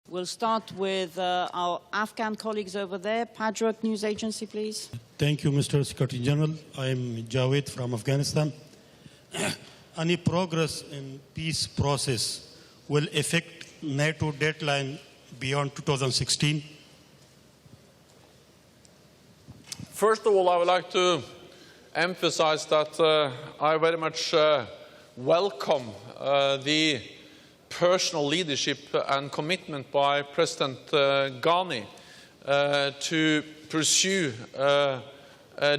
We'll start with our Afghan colleagues over there. Padrak News Agency, please. Thank you, Mr. Secretary General. I'm Javed from Afghanistan. Any progress in peace process will affect NATO deadline beyond 2016? First of all, I would like to emphasize that I very much welcome the personal leadership and commitment by President Ghani to pursue a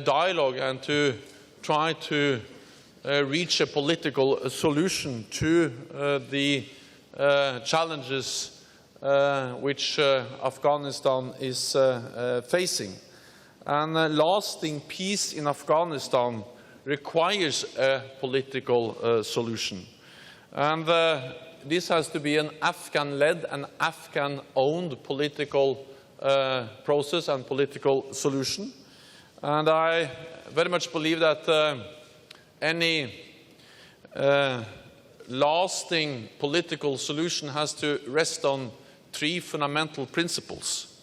dialogue and to try to reach a political solution to the challenges which Afghanistan is facing. And lasting peace in Afghanistan requires a political solution. And this has to be an Afghan-led and Afghan-owned political process and political solution. And I very much believe that any lasting political solution has to rest on three fundamental principles.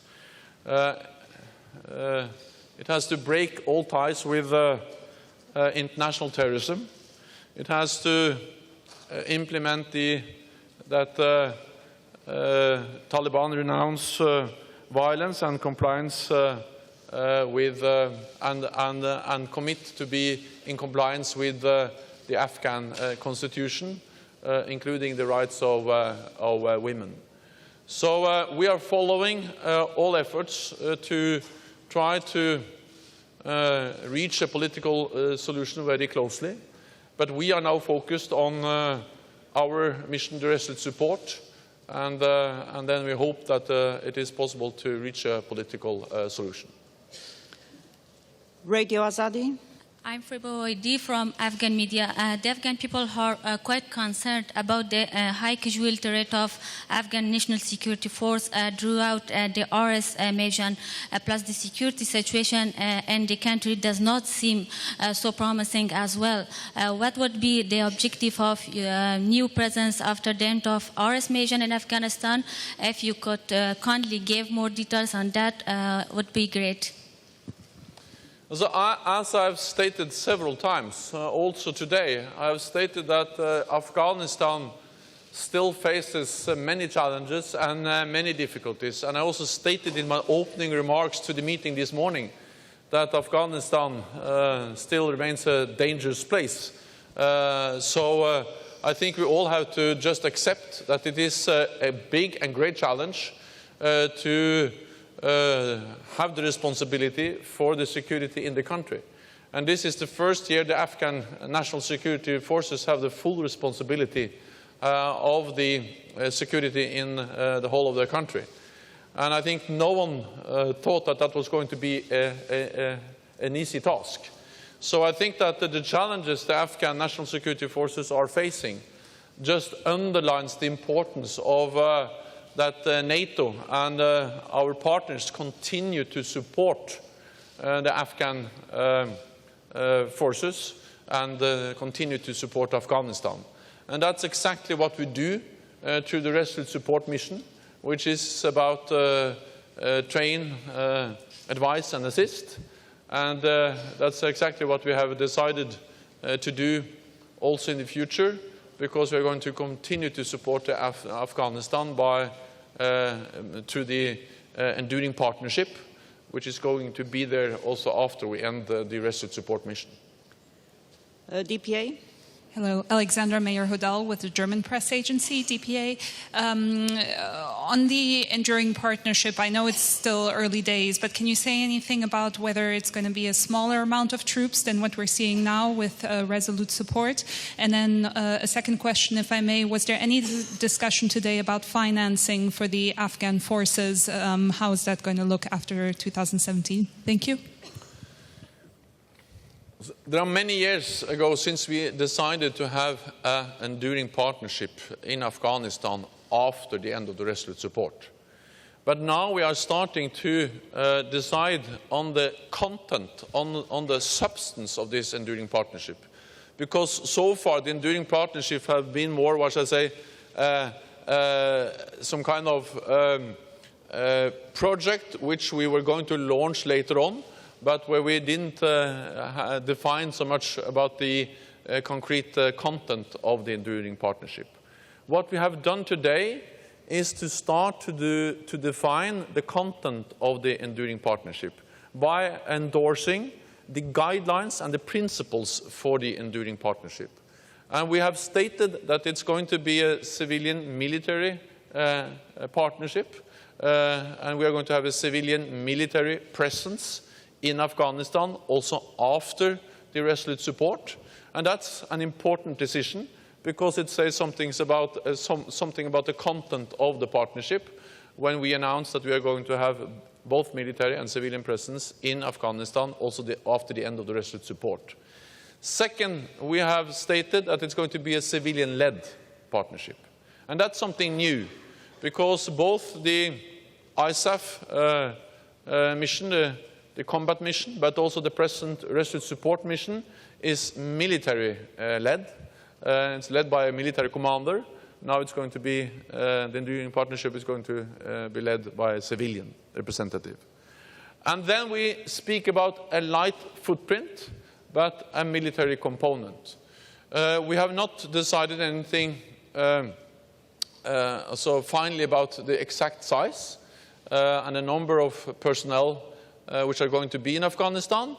It has to break all ties with international terrorism. It has to implement that Taliban renounce violence and compliance with and commit to be in compliance with the Afghan constitution, including the rights of women. So we are following all efforts to try to reach a political solution very closely, but we are now focused on our mission to Resolute support, and then we hope that it is possible to reach a political solution. Radio Azadi. I'm Friboidi from Afghan media. The Afghan people are quite concerned about the high casualty rate of Afghan National Security Force throughout the RS mission, plus the security situation in the country does not seem so promising as well. What would be the objective of new presence after the end of RS mission in Afghanistan? If you could kindly give more details on that, would be great. So as I've stated several times, also today, I have stated that Afghanistan still faces many challenges and many difficulties. And I also stated in my opening remarks to the meeting this morning that Afghanistan still remains a dangerous place. So I think we all have to just accept that it is a big and great challenge to have the responsibility for the security in the country. And this is the first year the Afghan National Security Forces have the full responsibility of the security in the whole of the country. And I think no one thought that that was going to be an easy task. So I think that the challenges the Afghan National Security Forces are facing just underlines the importance of that NATO and our partners continue to support the Afghan forces and continue to support Afghanistan. And that's exactly what we do through the Resolute support mission, which is about train, advise and assist. And that's exactly what we have decided to do also in the future, because we're going to continue to support Afghanistan by through the enduring partnership, which is going to be there also after we end the Resolute support mission. DPA. Hello, Alexandra Meyer-Hodal with the German press agency, DPA. On the enduring partnership, I know it's still early days, but can you say anything about whether it's going to be a smaller amount of troops than what we're seeing now with Resolute support? And then a second question, if I may, was there any discussion today about financing for the Afghan forces? How is that going to look after 2017? Thank you. There are many years ago since we decided to have an enduring partnership in Afghanistan after the end of the Resolute support. But now we are starting to decide on the content, on the substance of this enduring partnership. Because so far the enduring partnership have been more, what shall I say, some kind of project which we were going to launch later on, but where we didn't define so much about the concrete content of the enduring partnership. What we have done today is to start to define the content of the enduring partnership by endorsing the guidelines and the principles for the enduring partnership. And we have stated that it's going to be a civilian-military partnership, and we are going to have a civilian-military presence in Afghanistan also after the Resolute support. And that's an important decision because it says something about the content of the partnership when we announce that we are going to have both military and civilian presence in Afghanistan also after the end of the Resolute support. Second, we have stated that it's going to be a civilian-led partnership. And that's something new, because both the ISAF mission, the combat mission, but also the present Resolute support mission is military-led. It's led by a military commander. Now it's going to be, the enduring partnership is going to be led by a civilian representative. And then we speak about a light footprint, but a military component. We have not decided anything so finally about the exact size and the number of personnel which are going to be in Afghanistan.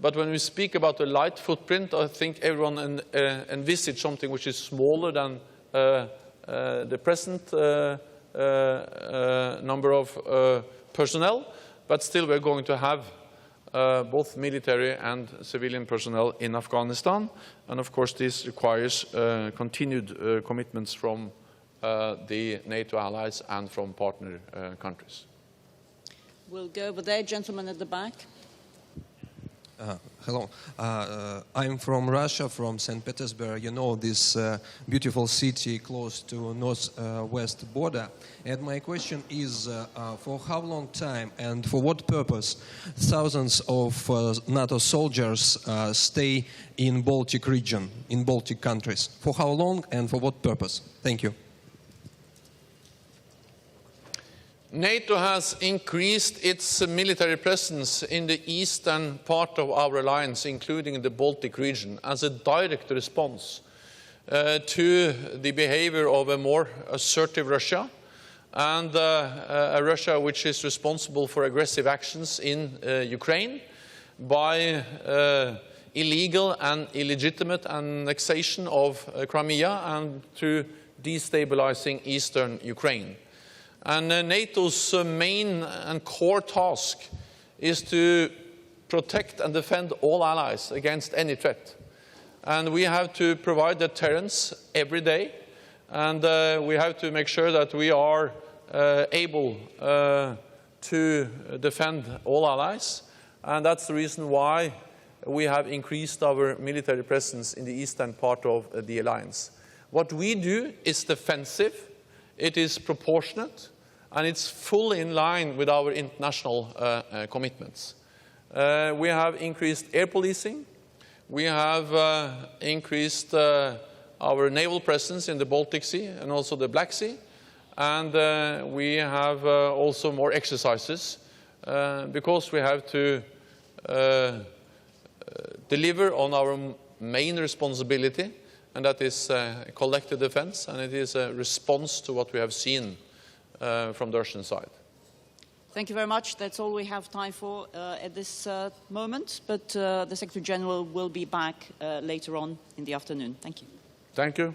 But when we speak about the light footprint, I think everyone envisaged something which is smaller than the present number of personnel, but still we're going to have both military and civilian personnel in Afghanistan. And of course this requires continued commitments from the NATO allies and from partner countries. We'll go over there, gentleman at the back. Hello. I'm from Russia, from St. Petersburg. You know, this beautiful city close to north-west border. And my question is, for how long time and for what purpose thousands of NATO soldiers stay in Baltic region, in Baltic countries? For how long and for what purpose? Thank you. NATO has increased its military presence in the eastern part of our alliance, including the Baltic region, as a direct response to the behavior of a more assertive Russia and a Russia which is responsible for aggressive actions in Ukraine by illegal and illegitimate annexation of Crimea and through destabilizing eastern Ukraine. And NATO's main and core task is to protect and defend all allies against any threat. And we have to provide deterrence every day, and we have to make sure that we are able to defend all allies. And that's the reason why we have increased our military presence in the eastern part of the alliance. What we do is defensive. It is proportionate, and it's fully in line with our international commitments. We have increased air policing. We have increased our naval presence in the Baltic Sea and also the Black Sea. And we have also more exercises because we have to deliver on our main responsibility, and that is collective defense, and it is a response to what we have seen from the Russian side. Thank you very much. That's all we have time for at this moment, but the Secretary General will be back later on in the afternoon. Thank you. Thank you.